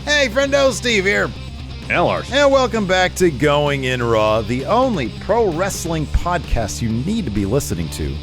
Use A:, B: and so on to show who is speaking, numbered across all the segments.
A: Hey, friendo, Steve here.
B: And Larson.
A: And welcome back to Going In Raw, the only pro wrestling podcast you need to be listening to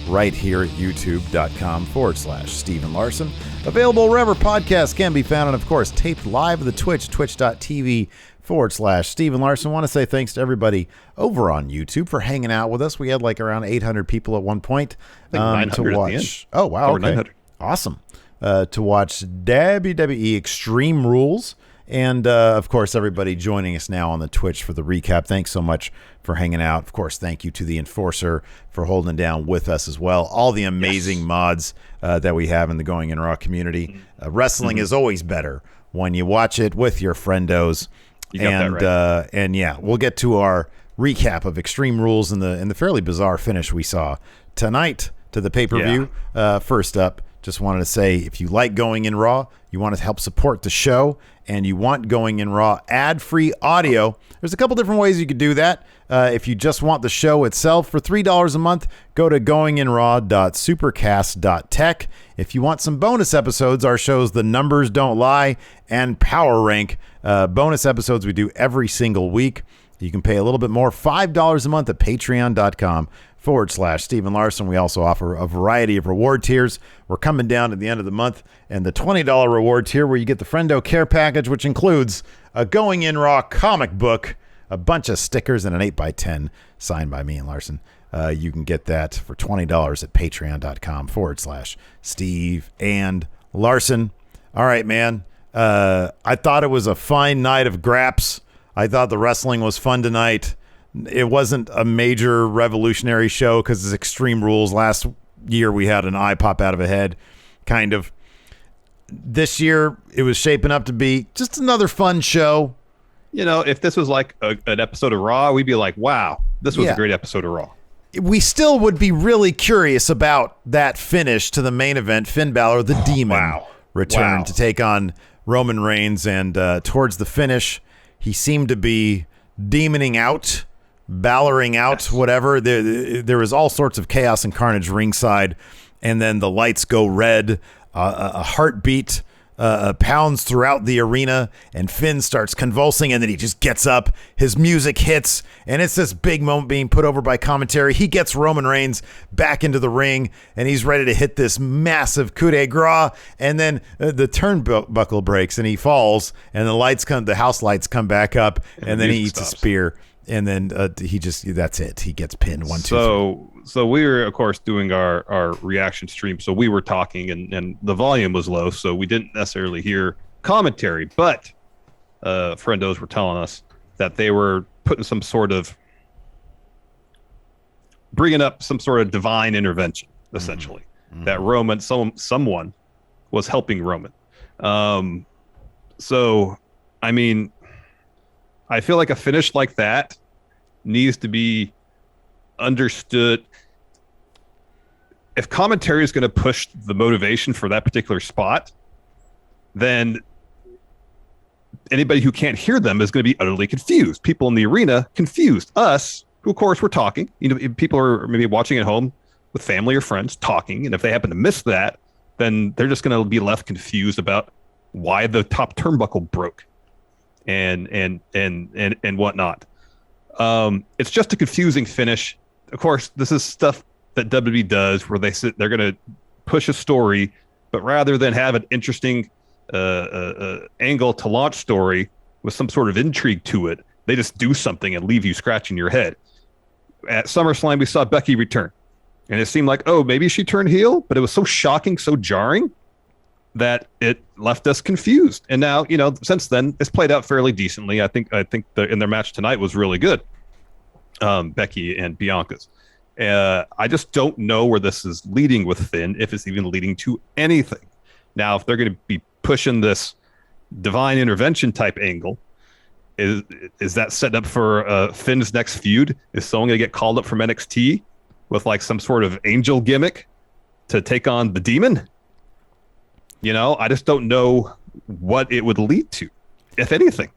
A: right here at youtube.com/Steven Larson. Available wherever podcasts can be found, and of course, taped live at the Twitch, twitch.tv/Steven Larson. I want to say thanks to everybody over on YouTube for hanging out with us. We had like around 800 people at one point
B: to
A: watch. Oh, wow. Okay.
B: 900.
A: Awesome. To watch WWE Extreme Rules. And, of course, everybody joining us now on the Twitch for the recap. Thanks so much for hanging out. Of course, thank you to the Enforcer for holding down with us as well. All the amazing mods that we have in the Going In Raw community. Wrestling is always better when you watch it with your friendos.
B: You got that right.
A: And yeah, we'll get to our recap of Extreme Rules and the fairly bizarre finish we saw tonight to the pay-per-view. First up, just wanted to say, if you like Going In Raw, you want to help support the show, and you want Going In Raw ad-free audio, there's a couple different ways you could do that. If you just want the show itself for $3 a month, go to goinginraw.supercast.tech. If you want some bonus episodes, our shows The Numbers Don't Lie and Power Rank, bonus episodes we do every single week. You can pay a little bit more, $5 a month at patreon.com/Steven Larson. We also offer a variety of reward tiers. We're coming down to the end of the month, and the $20 reward tier where you get the Friendo Care Package, which includes a Going In Raw comic book, a bunch of stickers, and an 8x10 signed by me and Larson. You can get that for $20 at patreon.com/Steve and Larson. All right, man. I thought it was a fine night of graps. I thought the wrestling was fun tonight. It wasn't a major revolutionary show because it's Extreme Rules. Last year we had an eye pop out of a head, kind of. This year it was shaping up to be just another fun show.
B: You know, if this was like an episode of Raw, we'd be like, wow, this was a great episode of Raw.
A: We still would be really curious about that finish to the main event. Finn Balor, the Demon, returned to take on Roman Reigns, and towards the finish, he seemed to be demoning out, Baloring out, whatever. There was all sorts of chaos and carnage ringside, and then the lights go red, a heartbeat pounds throughout the arena, and Finn starts convulsing, and then he just gets up. His music hits, and it's this big moment being put over by commentary. He gets Roman Reigns back into the ring, and he's ready to hit this massive coup de grace, and then the turnbuckle breaks, and he falls, and the house lights come back up, and then he eats a spear, and then that's it. He gets pinned 1-2.
B: So we were, of course, doing our reaction stream. So we were talking, and the volume was low, so we didn't necessarily hear commentary. But friendos were telling us that they were putting bringing up some sort of divine intervention, essentially. Mm-hmm. That Roman, someone was helping Roman. So, I mean, I feel like a finish like that needs to be understood. If commentary is going to push the motivation for that particular spot, then anybody who can't hear them is going to be utterly confused. People in the arena confused. Us, who of course we're talking. You know, people are maybe watching at home with family or friends talking, and if they happen to miss that, then they're just going to be left confused about why the top turnbuckle broke and whatnot. It's just a confusing finish. Of course, this is stuff that WWE does where they're going to push a story, but rather than have an interesting angle to launch story with some sort of intrigue to it, they just do something and leave you scratching your head. At SummerSlam, we saw Becky return, and it seemed like, oh, maybe she turned heel, but it was so shocking, so jarring that it left us confused. And now, you know, since then, it's played out fairly decently. I think in their match tonight was really good. Becky and Bianca's. I just don't know where this is leading with Finn, if it's even leading to anything. Now, if they're going to be pushing this divine intervention type angle, is that set up for Finn's next feud? Is someone going to get called up from NXT with like some sort of angel gimmick to take on the Demon? You know, I just don't know what it would lead to, if anything.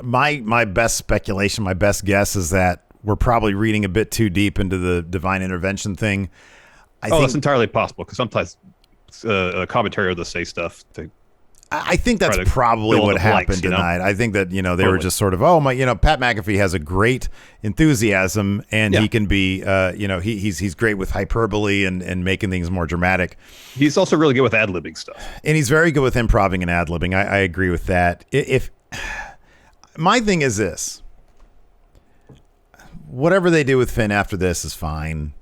A: My best speculation, my best guess is that we're probably reading a bit too deep into the divine intervention thing. I think
B: that's entirely possible, because sometimes a commentary will say stuff.
A: I think that's probably what happened tonight. I think that, they were just sort of, Pat McAfee has a great enthusiasm, and he can be, he's great with hyperbole and making things more dramatic.
B: He's also really good with ad-libbing stuff.
A: And he's very good with improving and ad-libbing. I agree with that. If my thing is this, whatever they do with Finn after this is fine.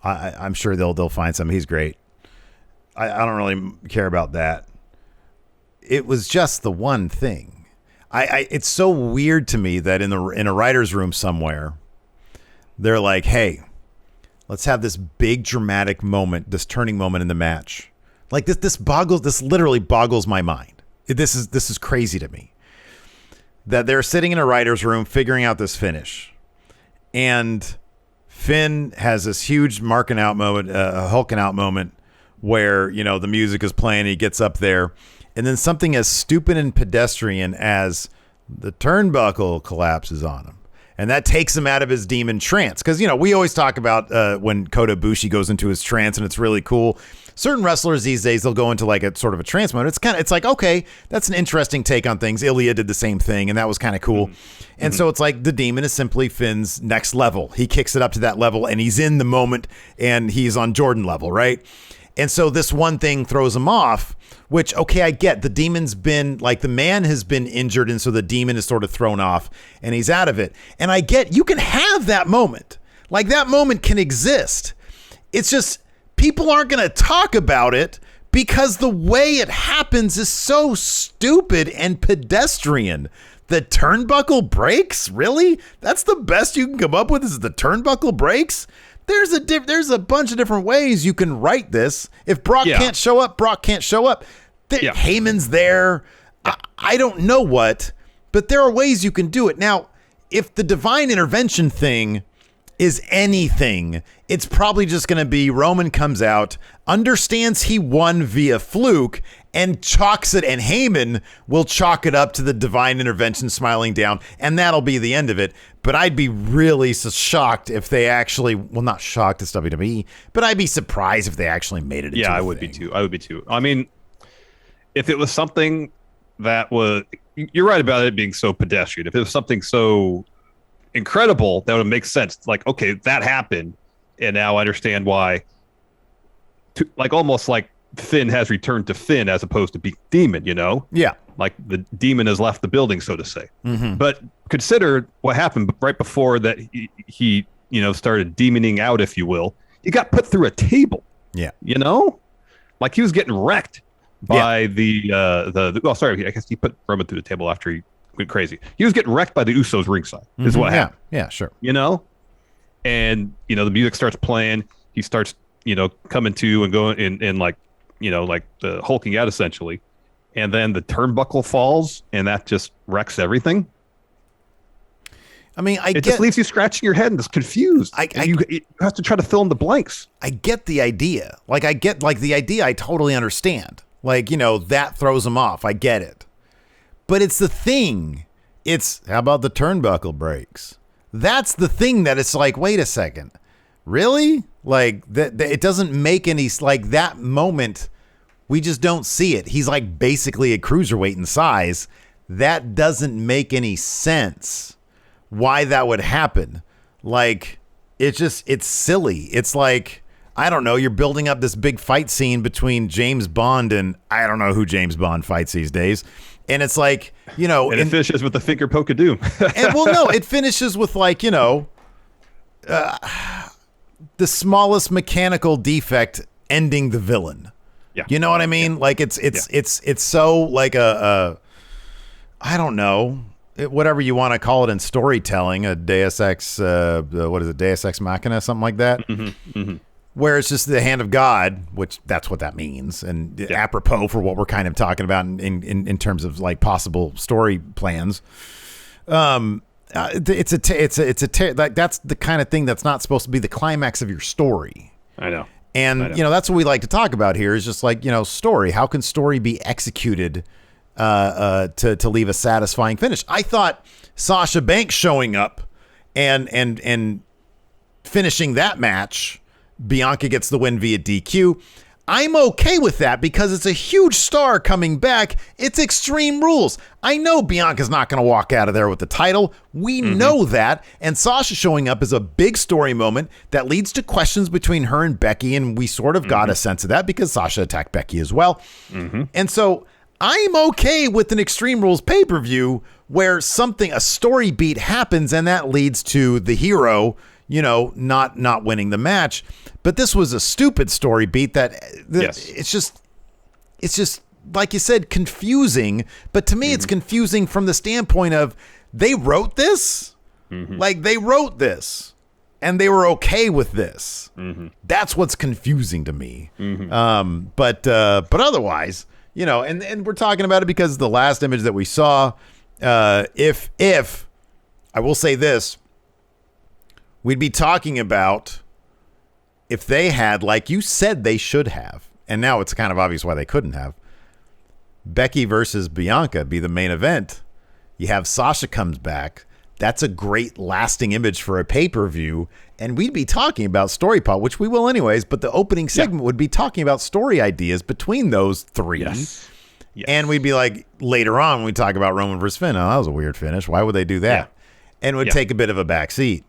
A: I'm sure they'll find something. He's great. I don't really care about that. It was just the one thing. It's so weird to me that in a writer's room somewhere, they're like, hey, let's have this big dramatic moment, this turning moment in the match. Like this literally boggles my mind. This is crazy to me. That they're sitting in a writer's room figuring out this finish. And Finn has this huge marking out moment, hulking out moment where, the music is playing, he gets up there. And then something as stupid and pedestrian as the turnbuckle collapses on him. And that takes him out of his demon trance. Because, we always talk about when Kota Ibushi goes into his trance, and it's really cool. Certain wrestlers these days, they'll go into like a sort of a trance mode. It's like, okay, that's an interesting take on things. Ilya did the same thing, and that was kind of cool. Mm-hmm. And so it's like the demon is simply Finn's next level. He kicks it up to that level, and he's in the moment, and he's on Jordan level, right? And so this one thing throws him off, which, okay, I get. The demon's been, like, the man has been injured, and so the demon is sort of thrown off, and he's out of it. And I get, you can have that moment. Like, that moment can exist. It's just, people aren't going to talk about it because the way it happens is so stupid and pedestrian. The turnbuckle breaks? Really? That's the best you can come up with, is the turnbuckle breaks? There's a bunch of different ways you can write this. If Brock can't show up, Brock can't show up. Heyman's there. I don't know what, but there are ways you can do it. Now, if the divine intervention thing is anything, it's probably just going to be Roman comes out, understands he won via fluke, and chalks it, and Heyman will chalk it up to the divine intervention smiling down, and that'll be the end of it. But I'd be really shocked if they actually, well, not shocked, it's WWE, but I'd be surprised if they actually made it into a thing.
B: I would be too. I mean, if it was something that was, you're right about it being so pedestrian. If it was something so incredible, that would make sense. Like, okay, that happened, and now I understand why. Almost like Finn has returned to Finn as opposed to being demon,
A: Yeah.
B: Like the demon has left the building, so to say.
A: Mm-hmm.
B: But consider what happened right before that he started demoning out, if you will. He got put through a table.
A: Yeah.
B: Like he was getting wrecked by I guess he put Roman through the table after he went crazy. He was getting wrecked by the Usos ringside, is what happened.
A: Yeah, sure.
B: And, the music starts playing. He starts, coming to and going in like the hulking out essentially. And then the turnbuckle falls, and that just wrecks everything.
A: I mean,
B: it just leaves you scratching your head and just confused. You have to try to fill in the blanks.
A: I get the idea. The idea I totally understand. That throws them off. I get it. But it's the thing. How about the turnbuckle breaks? That's the thing that it's like, wait a second. Really? It doesn't make any, that moment, we just don't see it. He's basically a cruiserweight in size. That doesn't make any sense why that would happen. It's silly. It's I don't know, you're building up this big fight scene between James Bond and I don't know who James Bond fights these days. And it's and
B: it finishes with the finger poke of doom.
A: It finishes with the smallest mechanical defect ending the villain.
B: Yeah.
A: You know what I mean?
B: Yeah.
A: It's so I don't know, whatever you want to call it in storytelling, a Deus Ex, what is it, Deus Ex Machina, something like that, where it's just the hand of God, which that's what that means, and apropos for what we're kind of talking about in terms of possible story plans. That's the kind of thing that's not supposed to be the climax of your story.
B: I know.
A: And, that's what we like to talk about here is just story. How can story be executed to leave a satisfying finish? I thought Sasha Banks showing up and finishing that match, Bianca gets the win via DQ. I'm okay with that because it's a huge star coming back. It's Extreme Rules. I know Bianca's not going to walk out of there with the title. We know that. And Sasha showing up is a big story moment that leads to questions between her and Becky. And we sort of got a sense of that because Sasha attacked Becky as well. And so I'm okay with an Extreme Rules pay-per-view where a story beat happens and that leads to the hero, not winning the match. But this was a stupid story beat it's just like you said, confusing. But to me, it's confusing from the standpoint of they wrote this, like they wrote this and they were okay with this. That's what's confusing to me. But otherwise, and we're talking about it because the last image that we saw, if I will say this, we'd be talking about if they had, like you said they should have, and now it's kind of obvious why they couldn't have, Becky versus Bianca be the main event. You have Sasha comes back. That's a great lasting image for a pay-per-view, and we'd be talking about story pot, which we will anyways, but the opening segment would be talking about story ideas between those three. Yes. And we'd be like, later on, when we talk about Roman versus Finn, that was a weird finish. Why would they do that? And it would take a bit of a back seat.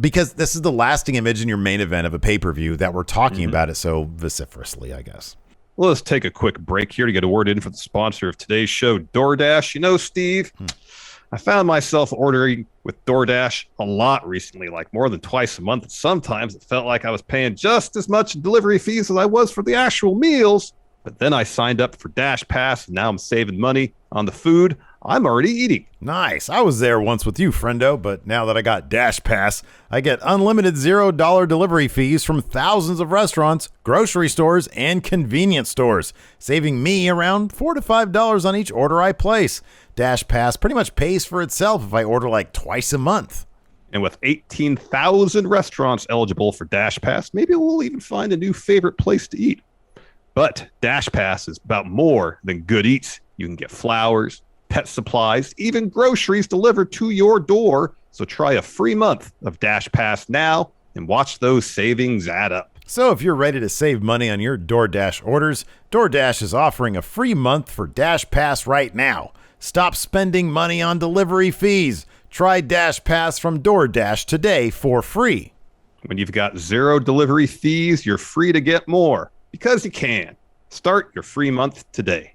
A: Because this is the lasting image in your main event of a pay-per-view that we're talking about it so vociferously, I guess.
B: Well, let's take a quick break here to get a word in for the sponsor of today's show, DoorDash. Steve, I found myself ordering with DoorDash a lot recently, like more than twice a month. Sometimes it felt like I was paying just as much in delivery fees as I was for the actual meals. But then I signed up for Dash Pass, and now I'm saving money on the food I'm already eating.
A: Nice. I was there once with you, friendo, but now that I got Dash Pass, I get unlimited $0 delivery fees from thousands of restaurants, grocery stores, and convenience stores, saving me around $4 to $5 on each order I place. Dash Pass pretty much pays for itself if I order like twice a month.
B: And with 18,000 restaurants eligible for Dash Pass, maybe we'll even find a new favorite place to eat. But Dash Pass is about more than good eats. You can get flowers, pet supplies, even groceries delivered to your door. So try a free month of Dash Pass now and watch those savings add up.
A: So if you're ready to save money on your DoorDash orders, DoorDash is offering a free month for Dash Pass right now. Stop spending money on delivery fees. Try Dash Pass from DoorDash today for free.
B: When you've got zero delivery fees, you're free to get more. Because you can. Start your free month today.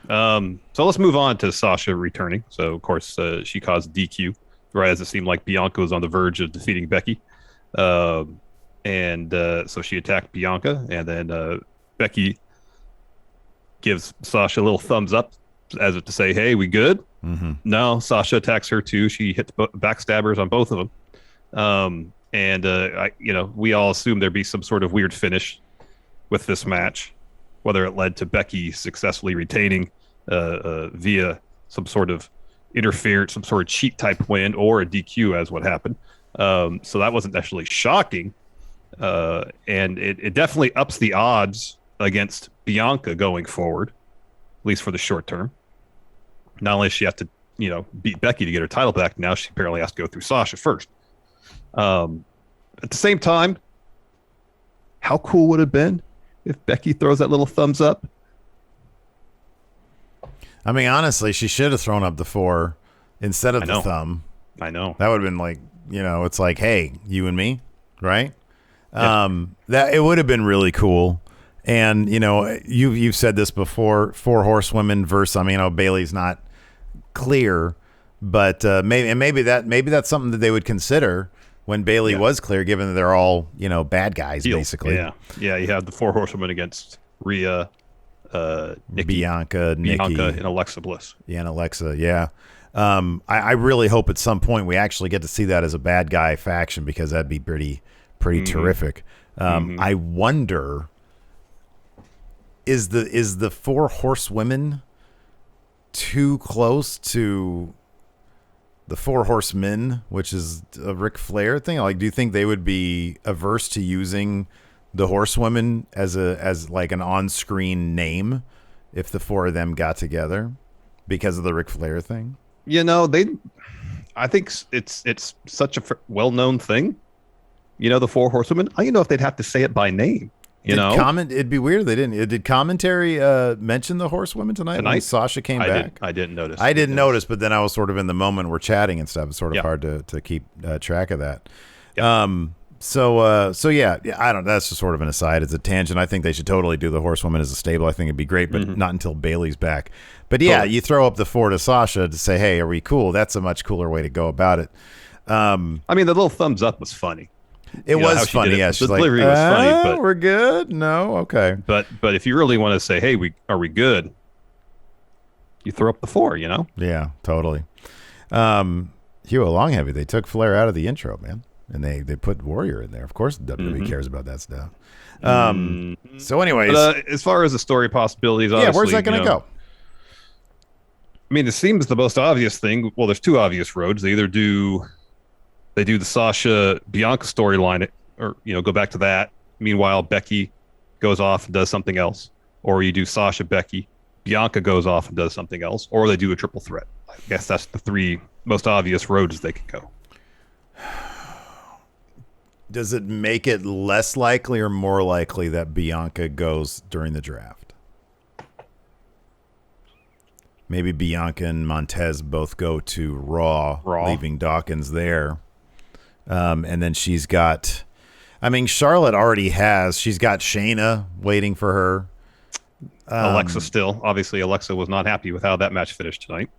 B: So let's move on to Sasha returning. So, of course, she caused DQ, right as it seemed like Bianca was on the verge of defeating Becky. So she attacked Bianca, and then Becky gives Sasha a little thumbs up as if to say, hey, we good? No, Sasha attacks her too. She hits backstabbers on both of them. We all assumed there'd be some sort of weird finish with this match, whether it led to Becky successfully retaining via some sort of interference, some sort of cheat type win, or a DQ as what happened. So that wasn't actually shocking. And it definitely ups the odds against Bianca going forward, at least for the short term. Not only does she have to, beat Becky to get her title back, now she apparently has to go through Sasha first. At the same time, how cool would it have been if Becky throws that little thumbs up?
A: I mean, honestly, she should have thrown up the 4 instead of the thumb.
B: I know.
A: That would have been like, it's like, hey, you and me, right? Yeah. That it would have been really cool. And, you've said this before, 4 horsewomen versus, Bailey's not clear, but maybe that's something that they would consider when Bailey was clear, given that they're all, bad guys, basically.
B: Yeah. Yeah. You have the 4 horsewomen against Rhea, Nikki,
A: Bianca,
B: and Alexa Bliss.
A: Yeah, and Alexa. Yeah. I really hope at some point we actually get to see that as a bad guy faction, because that'd be pretty terrific. I wonder, is the 4 horsewomen too close to the 4 horsemen, which is a Ric Flair thing? Like, do you think they would be averse to using the horsewomen as like an on-screen name if the 4 of them got together because of the Ric Flair thing?
B: I think it's such a well-known thing. The 4 horsewomen. I don't know if they'd have to say it by name.
A: It'd be weird if they didn't. Did commentary mention the horsewomen tonight when Sasha came back?
B: I didn't notice.
A: I didn't notice, but then I was sort of in the moment. We're chatting and stuff. It's sort of hard to keep track of that. Yep. So yeah, I don't. That's just sort of an aside. It's a tangent. I think they should totally do the horsewoman as a stable. I think it'd be great, but not until Bayley's back. But yeah, you throw up the 4 to Sasha to say, "Hey, are we cool?" That's a much cooler way to go about it.
B: I mean, the little thumbs up was funny.
A: It was funny. Yeah,
B: the delivery was funny. But
A: we're good. No, okay.
B: But if you really want to say, "Hey, are we good?" You throw up the 4.
A: Yeah, totally. Hugh Longheavy. They took Flair out of the intro, man. And they put Warrior in there. Of course, WWE cares about that stuff. So, anyways,
B: but, as far as the story possibilities,
A: where's that going to go?
B: I mean, it seems the most obvious thing. Well, there's 2 obvious roads. They either do the Sasha Bianca storyline, or go back to that. Meanwhile, Becky goes off and does something else, or you do Sasha Becky, Bianca goes off and does something else, or they do a triple threat. I guess that's the 3 most obvious roads they could go.
A: Does it make it less likely or more likely that Bianca goes during the draft? Maybe Bianca and Montez both go to Raw. Leaving Dawkins there. And then she's got... I mean, Charlotte already has... She's got Shayna waiting for her.
B: Alexa still. Obviously, Alexa was not happy with how that match finished tonight.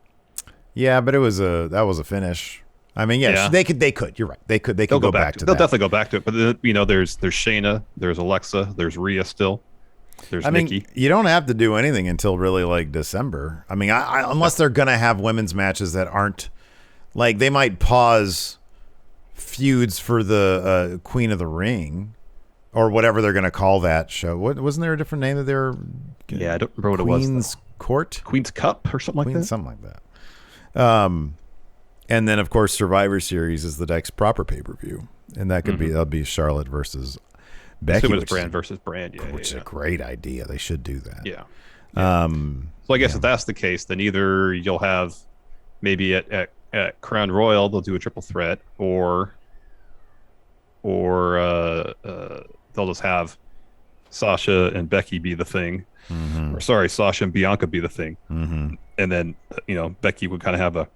A: Yeah, but that was a finish. I mean, they could. You're right. They could go back to that.
B: They'll definitely go back to it. But there's Shayna, there's Alexa, there's Rhea still, there's Nikki.
A: Mean, you don't have to do anything until really like December. I mean, unless they're gonna have women's matches that aren't like they might pause feuds for the Queen of the Ring or whatever they're gonna call that show. Wasn't there a different name that they were?
B: Yeah, I don't remember what it was.
A: Queen's Court,
B: Queen's Cup, or something like that.
A: Something like that. And then, of course, Survivor Series is the next proper pay-per-view. And that could that'll be Charlotte versus Becky.
B: Brand versus Brand,
A: which is a great idea. They should do that.
B: Yeah. So I guess if that's the case, then either you'll have maybe at Crown Royal, they'll do a triple threat, or they'll just have Sasha and Becky be the thing. Or sorry, Sasha and Bianca be the thing. And then, Becky would kind of have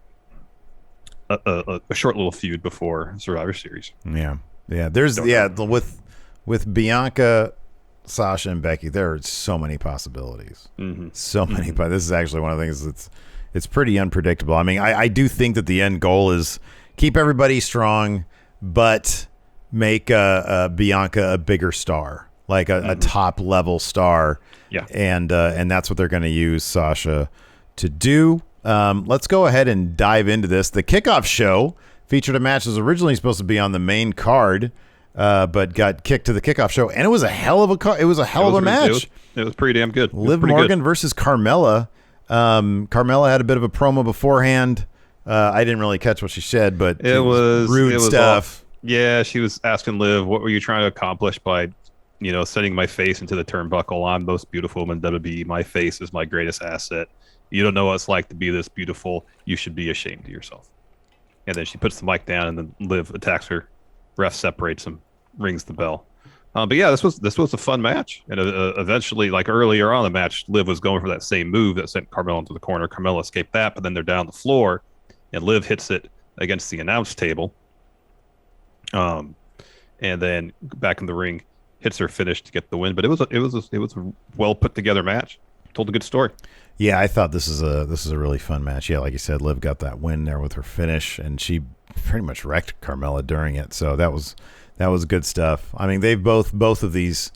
B: a short little feud before Survivor Series.
A: Yeah. There's with Bianca, Sasha, and Becky, there are so many possibilities. So many. But this is actually one of the things it's pretty unpredictable. I mean, I do think that the end goal is keep everybody strong, but make Bianca a bigger star, like a top level star.
B: Yeah.
A: And that's what they're going to use Sasha to do. Let's go ahead and dive into this. The kickoff show featured a match that was originally supposed to be on the main card, but got kicked to the kickoff show, and it was a hell of a match.
B: It was pretty damn good.
A: Liv Morgan versus Carmella. Carmella had a bit of a promo beforehand. I didn't really catch what she said, but it was rude stuff.
B: Yeah, she was asking Liv, "What were you trying to accomplish by, sending my face into the turnbuckle? I'm the most beautiful woman in WWE. My face is my greatest asset. You don't know what it's like to be this beautiful. You should be ashamed of yourself." And then she puts the mic down, and then Liv attacks her. Ref separates them, rings the bell. But yeah, this was a fun match. And eventually, like earlier on in the match, Liv was going for that same move that sent Carmella into the corner. Carmella escaped that, but then they're down the floor, and Liv hits it against the announce table. And then back in the ring, hits her finish to get the win. But it was a well put together match. Told a good story.
A: Yeah, I thought this is a really fun match. Yeah, like you said, Liv got that win there with her finish, and she pretty much wrecked Carmella during it. So that was good stuff. I mean, they've both of these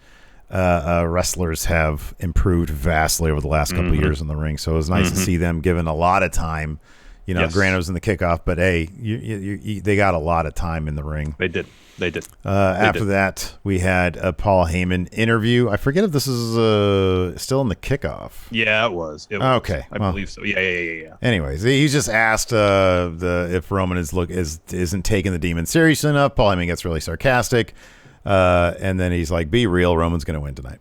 A: wrestlers have improved vastly over the last couple of years in the ring. So it was nice to see them given a lot of time. Granted it was in the kickoff, but hey, they got a lot of time in the ring.
B: They did.
A: After that, we had a Paul Heyman interview. I forget if this is still in the kickoff.
B: Yeah, it was.
A: Okay,
B: I believe so. Yeah.
A: Anyways, he's just asked if Roman isn't taking the demon seriously enough. Paul Heyman gets really sarcastic, and then he's like, "Be real, Roman's going to win tonight."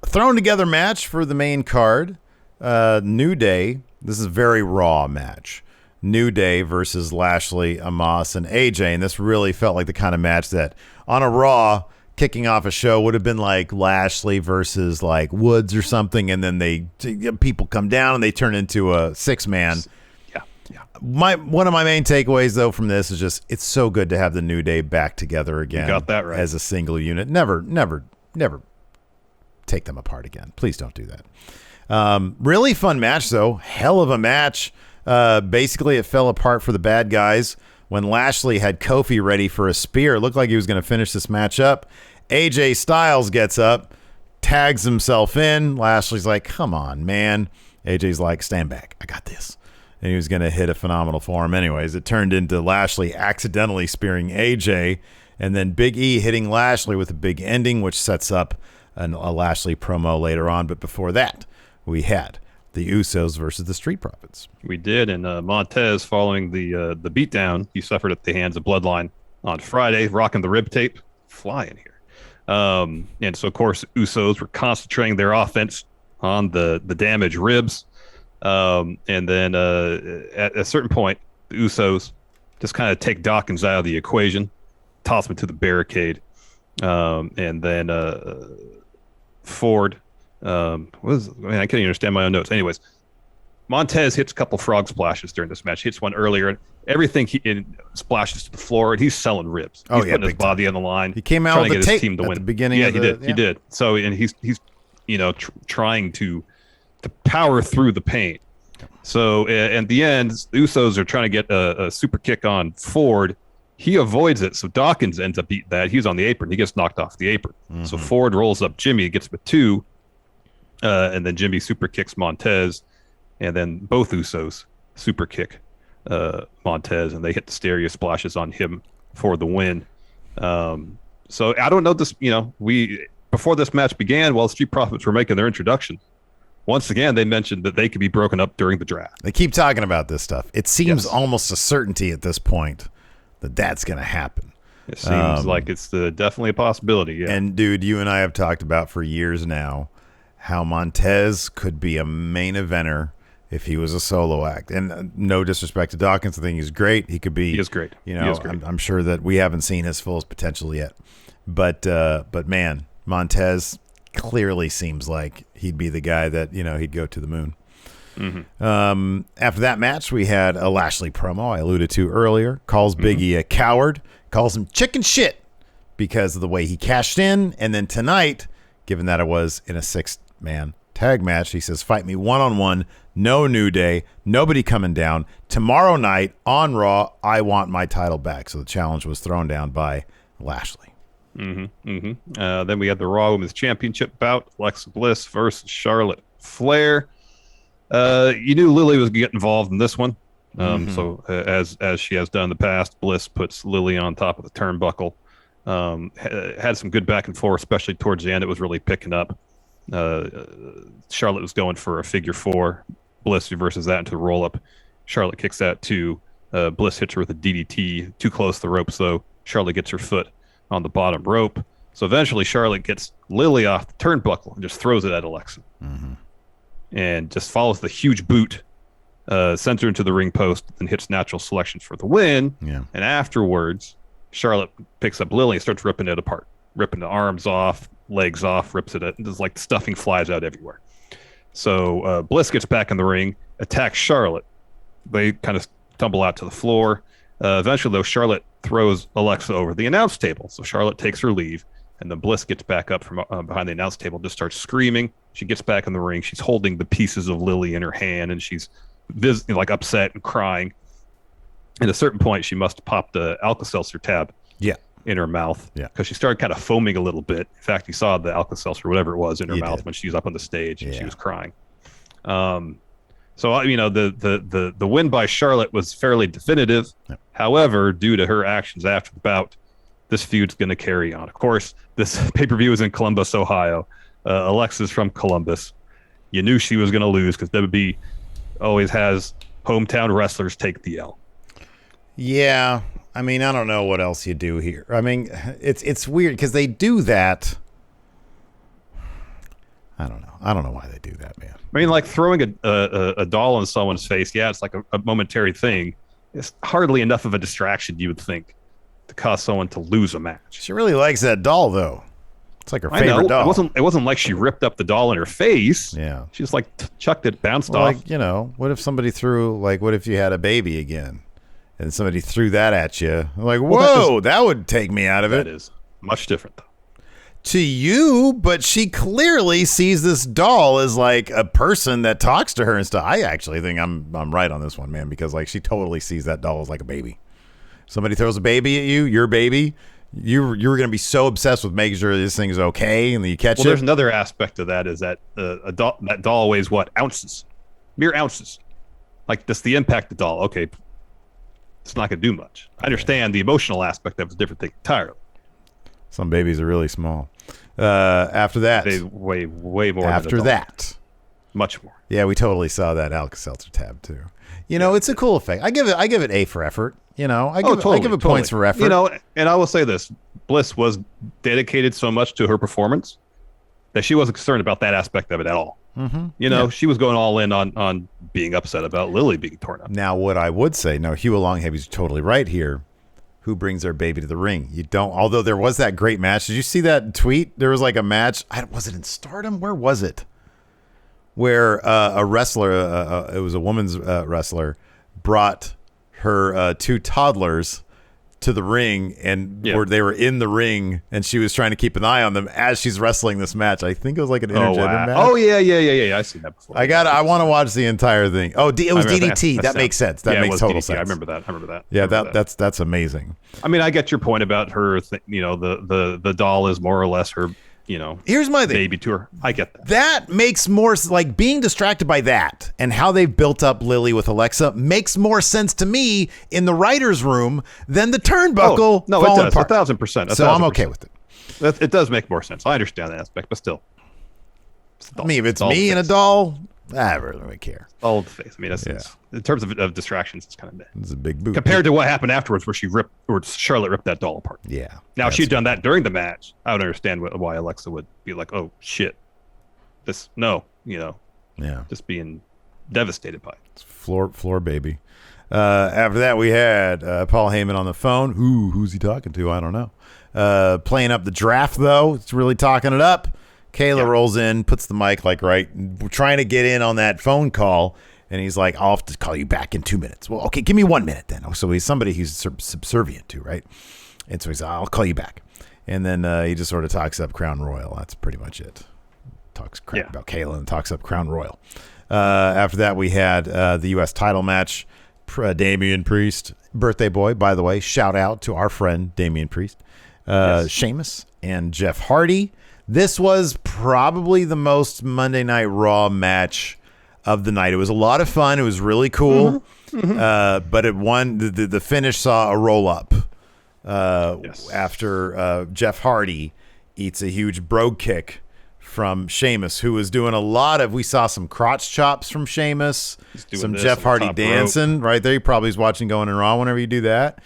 A: Thrown together match for the main card. New Day. This is a very raw match. New Day versus Lashley, Omos, and AJ. And this really felt like the kind of match that on a Raw kicking off a show would have been like Lashley versus like Woods or something, and then people come down and they turn into a 6-man.
B: Yeah.
A: One of my main takeaways though from this is just it's so good to have the New Day back together again.
B: You got that right.
A: As a single unit. Never take them apart again. Please don't do that. Really fun match though. Hell of a match. Basically it fell apart for the bad guys when Lashley had Kofi ready for a spear. It looked like he was going to finish this match up. AJ Styles gets up, tags himself in. Lashley's like, come on, man. AJ's like, stand back. I got this. And he was going to hit a phenomenal form anyways. It turned into Lashley accidentally spearing AJ, and then Big E hitting Lashley with a big ending, which sets up a Lashley promo later on. But before that, we had the Usos versus the Street Profits.
B: We did, and Montez, following the beatdown he suffered at the hands of Bloodline on Friday, rocking the rib tape, flying here. And so, of course, Usos were concentrating their offense on the damaged ribs. And then at a certain point, the Usos just kind of take Dawkins out of the equation, toss him to the barricade, and then Ford. I can't even understand my own notes. Anyways, Montez hits a couple frog splashes during this match. He hits one earlier. Everything splashes to the floor, and he's selling ribs. He's putting his body on the line.
A: He came out with the tape
B: team to
A: at
B: win.
A: the beginning.
B: He did. So, and he's trying to power through the pain. So at the end, the Usos are trying to get a super kick on Ford. He avoids it, so Dawkins ends up beating that. He's on the apron. He gets knocked off the apron. Mm-hmm. So Ford rolls up Jimmy, gets with 2, and then Jimmy super kicks Montez, and then both Usos super kick Montez, and they hit the stereo splashes on him for the win. So I don't know this. Before this match began, while the Street Profits were making their introduction, once again, they mentioned that they could be broken up during the draft.
A: They keep talking about this stuff. It seems almost a certainty at this point that that's going to happen.
B: It seems like it's definitely a possibility. Yeah.
A: And, dude, you and I have talked about for years now how Montez could be a main eventer if he was a solo act. And no disrespect to Dawkins. I think he's great. He could be.
B: He is great.
A: I'm sure that we haven't seen his full potential yet. But man, Montez clearly seems like he'd be the guy that, he'd go to the moon. Mm-hmm. After that match, we had a Lashley promo I alluded to earlier. Calls Big E a coward, calls him chicken shit because of the way he cashed in. And then tonight, given that it was in a 6-man tag match, he says, fight me one-on-one, no New Day, nobody coming down. Tomorrow night on Raw, I want my title back. So the challenge was thrown down by Lashley.
B: Then we had the Raw Women's Championship bout, Alexa Bliss versus Charlotte Flair. You knew Lily was going to get involved in this one. So as she has done in the past, Bliss puts Lily on top of the turnbuckle. Had some good back and forth, especially towards the end. It was really picking up. Charlotte was going for a figure 4. Bliss reverses that into the roll-up. Charlotte kicks that too. Bliss hits her with a DDT. Too close to the ropes, though. Charlotte gets her foot on the bottom rope. So eventually Charlotte gets Lily off the turnbuckle and just throws it at Alexa. And just follows the huge boot, sends her into the ring post, and hits natural selection for the win. Yeah. And afterwards, Charlotte picks up Lily and starts ripping it apart, ripping the arms off, legs off, rips it, and just like stuffing flies out everywhere. So Bliss gets back in the ring, attacks Charlotte. They kind of tumble out to the floor. Eventually, though, Charlotte throws Alexa over the announce table. So Charlotte takes her leave, and then Bliss gets back up from behind the announce table, just starts screaming. She gets back in the ring. She's holding the pieces of Lily in her hand, and she's upset and crying. At a certain point, she must have popped the Alka-Seltzer tab in her mouth because she started kind of foaming a little bit. In fact, you saw the Alka-Seltzer, whatever it was, in her mouth when she was up on the stage, and she was crying. So, the win by Charlotte was fairly definitive. However, due to her actions after the bout, this feud's going to carry on. Of course, this pay-per-view is in Columbus, Ohio. Alexa's from Columbus. You knew she was going to lose because WWE always has hometown wrestlers take the L.
A: Yeah. I mean, I don't know what else you do here. I mean, it's weird because they do that. I don't know. I don't know why they do that, man.
B: I mean, like throwing a doll on someone's face, it's like a momentary thing. It's hardly enough of a distraction, you would think, to cause someone to lose a match.
A: She really likes that doll, though. It's like her favorite doll.
B: It wasn't like she ripped up the doll in her face.
A: Yeah.
B: She just like chucked it, bounced off.
A: Like, you know, what if somebody what if you had a baby again and somebody threw that at you? Like, whoa, that would take me out of it.
B: That is much different, though.
A: To you, but she clearly sees this doll as like a person that talks to her and stuff. I actually think I'm right on this one, man, because like she totally sees that doll as like a baby. Somebody throws a baby at you, your baby, you're going to be so obsessed with making sure this thing is okay, and then you catch it.
B: Well, there's another aspect of that is that that doll weighs what? Ounces, mere ounces. Like that's the impact of the doll. Okay, it's not going to do much. I understand the emotional aspect of it's a different thing entirely.
A: Some babies are really small. After that,
B: they weigh way more.
A: After that,
B: much more.
A: Yeah, we totally saw that Alka-Seltzer tab too. You know, it's a cool effect. I give it A for effort. You know, I give it points for effort.
B: You know, and I will say this: Bliss was dedicated so much to her performance that she wasn't concerned about that aspect of it at all.
A: Mm-hmm.
B: You know, she was going all in on being upset about Lily being torn up.
A: Now, what I would say, no, Hugh Longheavy's totally right here. Who brings their baby to the ring? You don't. Although there was that great match. Did you see that tweet? There was like a match. Was it in Stardom? Where was it? Where a wrestler, it was a woman's wrestler, brought her two toddlers to the ring, and where they were in the ring, and she was trying to keep an eye on them as she's wrestling this match. I think it was like an intergender match.
B: Oh yeah. I've seen that before.
A: I want to watch the entire thing. Oh, it was DDT. That makes sense. That makes total sense.
B: I remember that.
A: Yeah, that's amazing.
B: I mean, I get your point about her. The doll is more or less her. You know,
A: here's my thing.
B: Baby to her. I get that.
A: That makes more like being distracted by that and how they've built up Lily with Alexa makes more sense to me in the writer's room than the turnbuckle.
B: No, it does. 1,000%.
A: So I'm okay with it.
B: It does make more sense. I understand that aspect, but still.
A: I mean, if it's me and a doll, I really don't care.
B: All of the face. I mean, that's in terms of distractions, it's kind of meh.
A: It's a big boot.
B: Compared to what happened afterwards, where Charlotte ripped that doll apart.
A: Yeah.
B: Now, if she'd done that during the match, I would understand why Alexa would be like, "Oh shit,
A: Yeah.
B: Just being devastated by it.
A: It's floor baby. After that, we had Paul Heyman on the phone. Who's he talking to? I don't know. Playing up the draft though. It's really talking it up. Kayla rolls in, puts the mic trying to get in on that phone call, and he's like, I'll have to call you back in 2 minutes. Well, okay, give me 1 minute then. So he's somebody he's subservient to, right? And so he's like, I'll call you back. And then he just sort of talks up Crown Royal. That's pretty much it. Talks crap about Kayla and talks up Crown Royal. After that, we had the U.S. title match. Damian Priest, birthday boy, by the way. Shout out to our friend Damian Priest. Sheamus and Jeff Hardy. This was probably the most Monday Night Raw match of the night. It was a lot of fun. It was really cool. But it won. The finish saw a roll up after Jeff Hardy eats a huge brogue kick from Sheamus, who was doing a lot of. We saw some crotch chops from Sheamus, some Jeff Hardy dancing right there. He probably is watching Going in Raw whenever you do that.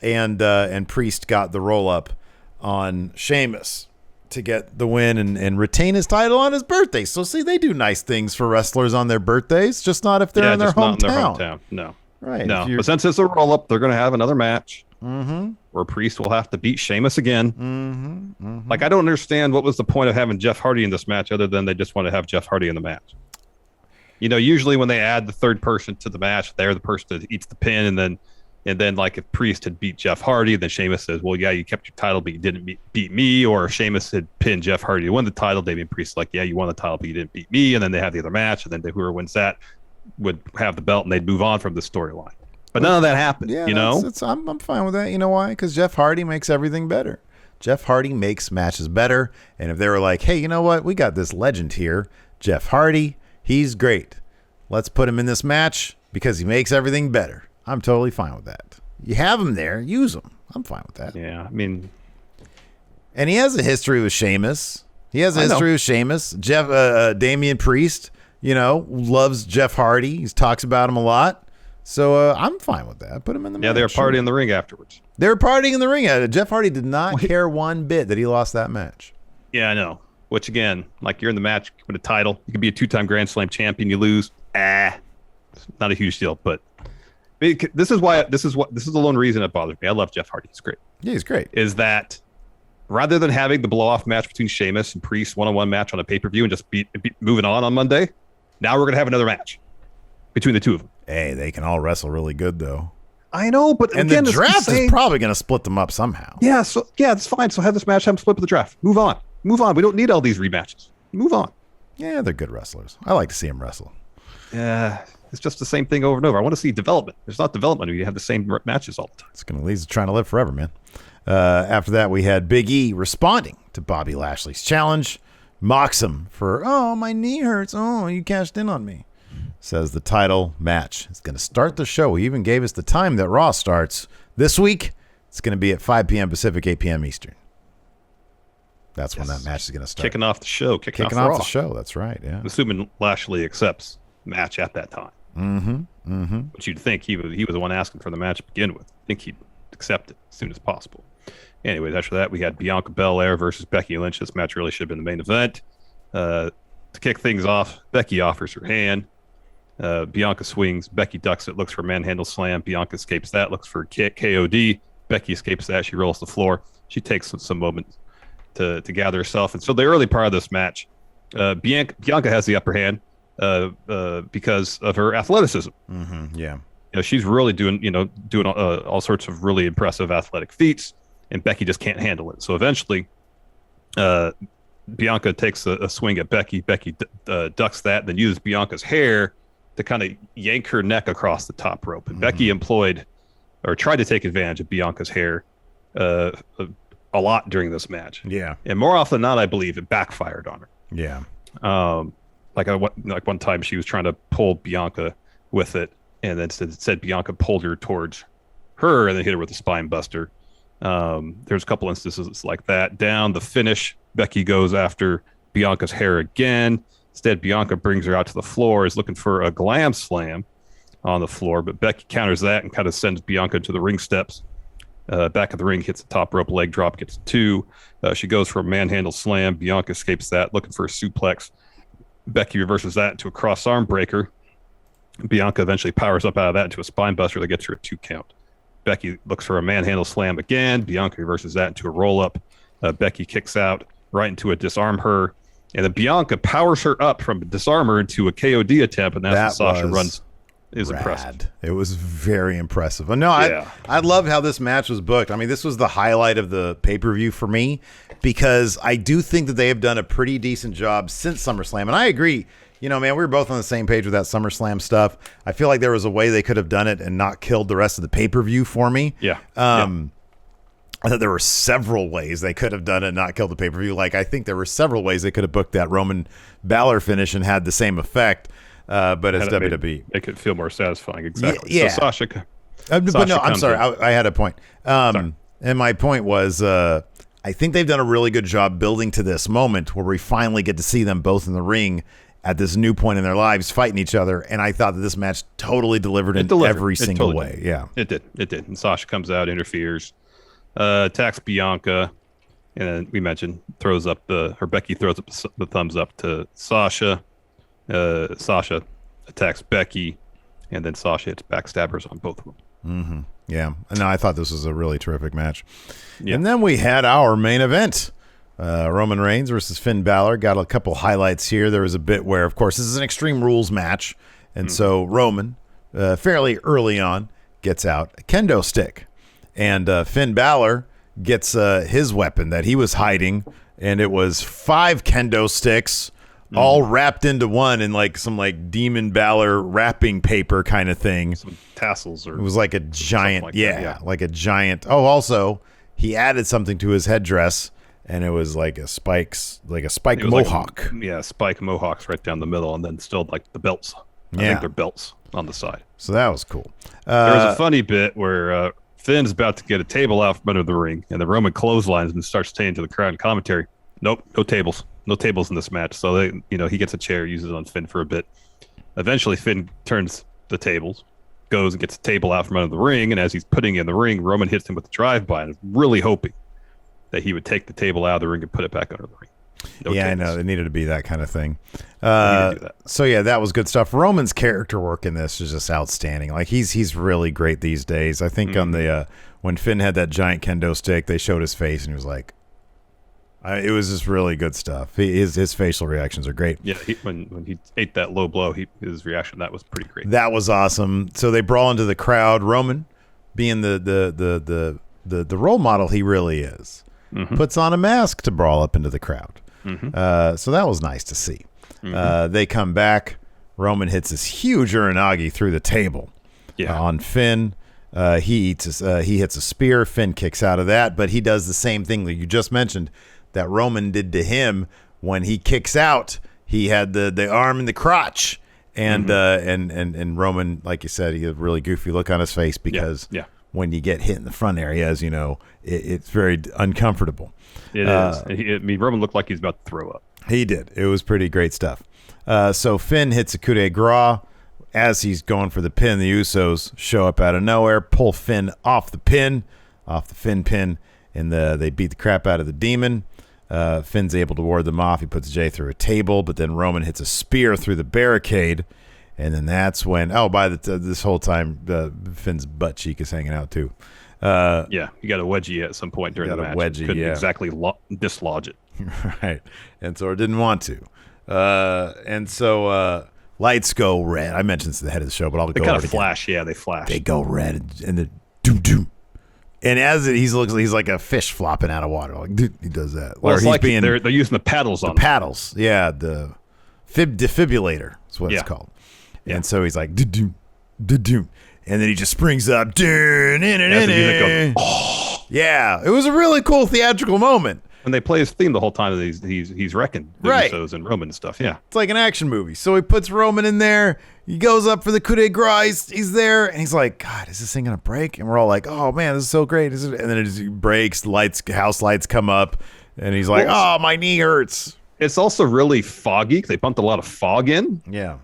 A: And Priest got the roll up on Sheamus to get the win and retain his title on his birthday. So see, they do nice things for wrestlers on their birthdays, just not if they're in their hometown.
B: No.
A: Right.
B: No. But since it's a roll up, they're going to have another match where Priest will have to beat Sheamus again. Like, I don't understand what was the point of having Jeff Hardy in this match other than they just want to have Jeff Hardy in the match. You know, usually when they add the third person to the match, they're the person that eats the pin, and then like if Priest had beat Jeff Hardy, then Sheamus says, well, yeah, you kept your title, but you didn't beat me. Or Sheamus had pinned Jeff Hardy to win the title. Damian Priest is like, yeah, you won the title, but you didn't beat me. And then they have the other match, and then whoever wins that would have the belt, and they'd move on from the storyline. But none of that happened, you know?
A: I'm fine with that. You know why? Because Jeff Hardy makes everything better. Jeff Hardy makes matches better. And if they were like, hey, you know what? We got this legend here, Jeff Hardy. He's great. Let's put him in this match because he makes everything better. I'm totally fine with that. You have him there, use him. I'm fine with that.
B: Yeah, I mean,
A: and he has a history with Sheamus. Jeff, Damian Priest, loves Jeff Hardy. He talks about him a lot. So I'm fine with that. Put him in the match.
B: Yeah, they were partying in the ring afterwards.
A: They were partying in the ring. Jeff Hardy did not care one bit that he lost that match.
B: Yeah, I know. Which again, like you're in the match with a title, you could be a 2-time Grand Slam champion, you lose. It's not a huge deal, but this is the lone reason it bothers me. I love Jeff Hardy. He's great.
A: Yeah, he's great.
B: Is that rather than having the blow-off match between Sheamus and Priest, one-on-one match on a pay-per-view and just be moving on Monday, now we're going to have another match between the two of them.
A: Hey, they can all wrestle really good, though.
B: I know, but
A: and
B: again,
A: the draft is probably going to split them up somehow.
B: Yeah, so it's fine. So have this match, have them split with the draft. Move on. We don't need all these rematches. Move on.
A: Yeah, they're good wrestlers. I like to see them wrestle.
B: Yeah, it's just the same thing over and over. I want to see development. There's not development when you have the same matches all the time.
A: It's going to lead to trying to live forever, man. After that, we had Big E responding to Bobby Lashley's challenge. Mocks him for, oh, my knee hurts. Oh, you cashed in on me. Says the title match is going to start the show. He even gave us the time that Raw starts this week. It's going to be at 5 p.m. Pacific, 8 p.m. Eastern. That's when that match is going to start.
B: Kicking off the show. Kicking off
A: Raw. The show. That's right. Yeah.
B: I'm assuming Lashley accepts the match at that time. But you'd think he was the one asking for the match to begin with. I think he'd accept it as soon as possible. Anyways, after that, we had Bianca Belair versus Becky Lynch. This match really should have been the main event. To kick things off, Becky offers her hand. Bianca swings. Becky ducks it, looks for a manhandle slam. Bianca escapes that, looks for a kick. KOD. Becky escapes that. She rolls the floor. She takes some moments to gather herself. And so the early part of this match, Bianca has the upper hand because of her athleticism.
A: Yeah.
B: She's really doing all sorts of really impressive athletic feats, and Becky just can't handle it. So eventually, Bianca takes a swing at Becky. Becky ducks that, then uses Bianca's hair to kind of yank her neck across the top rope. And Becky tried to take advantage of Bianca's hair a lot during this match.
A: Yeah.
B: And more often than not, I believe it backfired on her.
A: Yeah.
B: Like one time she was trying to pull Bianca with it, and then said Bianca pulled her towards her and then hit her with a spine buster. There's a couple instances like that. Down the finish, Becky goes after Bianca's hair again. Instead, Bianca brings her out to the floor, is looking for a glam slam on the floor, but Becky counters that and kind of sends Bianca to the ring steps. Back of the ring, hits the top rope, leg drop, gets 2. She goes for a manhandle slam. Bianca escapes that, looking for a suplex. Becky reverses that into a cross arm breaker. Bianca eventually powers up out of that into a spine buster that gets her a 2 count. Becky looks for a manhandle slam again. Bianca reverses that into a roll up. Becky kicks out right into a disarm her. And then Bianca powers her up from a disarmer into a KOD attempt, and that's when Sasha runs. It was impressive.
A: It was very impressive. No, I love how this match was booked. I mean, this was the highlight of the pay-per-view for me because I do think that they have done a pretty decent job since SummerSlam. And I agree. Man, we were both on the same page with that SummerSlam stuff. I feel like there was a way they could have done it and not killed the rest of the pay-per-view for me.
B: Yeah.
A: I thought there were several ways they could have done it and not killed the pay-per-view. Like, I think there were several ways they could have booked that Roman Balor finish and had the same effect. But it's WWE.
B: Make it feel more satisfying. Exactly.
A: Yeah.
B: So Sasha
A: but no, I'm sorry. I had a point. And my point was I think they've done a really good job building to this moment where we finally get to see them both in the ring at this new point in their lives fighting each other. And I thought that this match totally delivered in every single way. Yeah,
B: it did. And Sasha comes out, interferes, attacks Bianca. And then we mentioned Becky throws up the thumbs up to Sasha. Sasha attacks Becky, and then Sasha hits backstabbers on both of them.
A: Yeah, and I thought this was a really terrific match. Yeah. And then we had our main event, Roman Reigns versus Finn Balor. Got a couple highlights here. There was a bit where, of course, this is an Extreme Rules match, and so Roman, fairly early on, gets out a kendo stick, and Finn Balor gets his weapon that he was hiding, and it was 5 kendo sticks all wrapped into one in some Demon Balor wrapping paper kind of thing.
B: Some tassels or
A: it was like a giant, like a giant. Oh, also he added something to his headdress, and it was like a spike mohawk.
B: Spike mohawks right down the middle, and then still like the belts. I think they're belts on the side.
A: So that was cool.
B: There was a funny bit where Finn's about to get a table out from under the ring, and the Roman clotheslines and starts saying to the crowd in commentary, "Nope, no tables. No tables in this match." So he gets a chair, uses it on Finn for a bit. Eventually, Finn turns the tables, goes and gets a table out from under the ring, and as he's putting it in the ring, Roman hits him with the drive-by, and is really hoping that he would take the table out of the ring and put it back under the ring.
A: Tables. I know. It needed to be that kind of thing. So that was good stuff. Roman's character work in this is just outstanding. Like he's really great these days. I think on the when Finn had that giant kendo stick, they showed his face, and he was like, It was just really good stuff. His facial reactions are great.
B: Yeah, when he ate that low blow, his reaction, that was pretty great.
A: That was awesome. So they brawl into the crowd. Roman, being the role model he really is, puts on a mask to brawl up into the crowd. So that was nice to see. They come back. Roman hits this huge uranagi through the table on Finn. He hits a spear. Finn kicks out of that, but he does the same thing that you just mentioned that Roman did to him when he kicks out. He had the arm in the crotch, and Roman, like you said, he had a really goofy look on his face because when you get hit in the front area, as you know, it's very uncomfortable.
B: It is. Roman looked like he's about to throw up.
A: He did. It was pretty great stuff. So Finn hits a coup de grace. As he's going for the pin, the Usos show up out of nowhere, pull Finn off the Finn pin, and they beat the crap out of the Demon. Finn's able to ward them off. He puts Jay through a table, but then Roman hits a spear through the barricade, and then that's when this whole time Finn's butt cheek is hanging out too.
B: You got a wedgie at some point during the match. Couldn't exactly dislodge it.
A: Right, and so it didn't want to, and so lights go red. I mentioned this at the head of the show, but I'll go
B: kind of flash. Yeah, they flash.
A: They go red, and the doom doom. And as he's like a fish flopping out of water. Like he does that.
B: Well, it's like they're using the paddles on
A: paddles. Yeah, the defibrillator is what it's called. Yeah. And so he's like doom doom, and then he just springs up. Yeah, it was a really cool theatrical moment.
B: And they play his theme the whole time that he's wrecking the Usos and Roman and stuff. Yeah,
A: it's like an action movie. So he puts Roman in there. He goes up for the coup de grace. He's there, and he's like, "God, is this thing gonna break?" And we're all like, "Oh man, this is so great!" And then it breaks. House lights come up, and he's like, "Oh, my knee hurts."
B: It's also really foggy. They pumped a lot of fog in.
A: Yeah.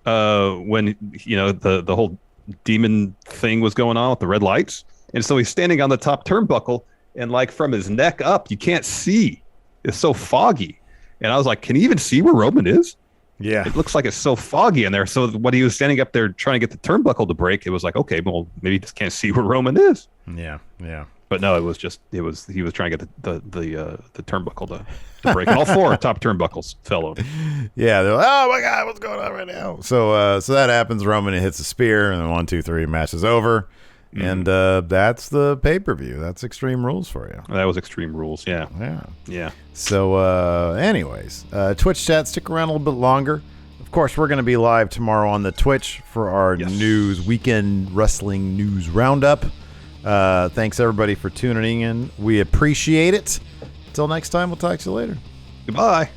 B: When the whole demon thing was going on with the red lights, and so he's standing on the top turnbuckle. And like from his neck up, you can't see. It's so foggy. And I was like, can you even see where Roman is?
A: Yeah.
B: It looks like it's so foggy in there. So when he was standing up there trying to get the turnbuckle to break, it was like, okay, well, maybe he just can't see where Roman is.
A: Yeah.
B: But no, he was trying to get the turnbuckle to break. And all four top turnbuckles fell over.
A: Yeah, they're like, oh my God, what's going on right now? So that happens. Roman hits a spear, and then 1, 2, 3, match is over. And that's the pay-per-view. That's Extreme Rules for you.
B: That was Extreme Rules, yeah.
A: So, anyways, Twitch chat, stick around a little bit longer. Of course, we're going to be live tomorrow on the Twitch for our weekend wrestling news roundup. Thanks, everybody, for tuning in. We appreciate it. Until next time, we'll talk to you later.
B: Goodbye.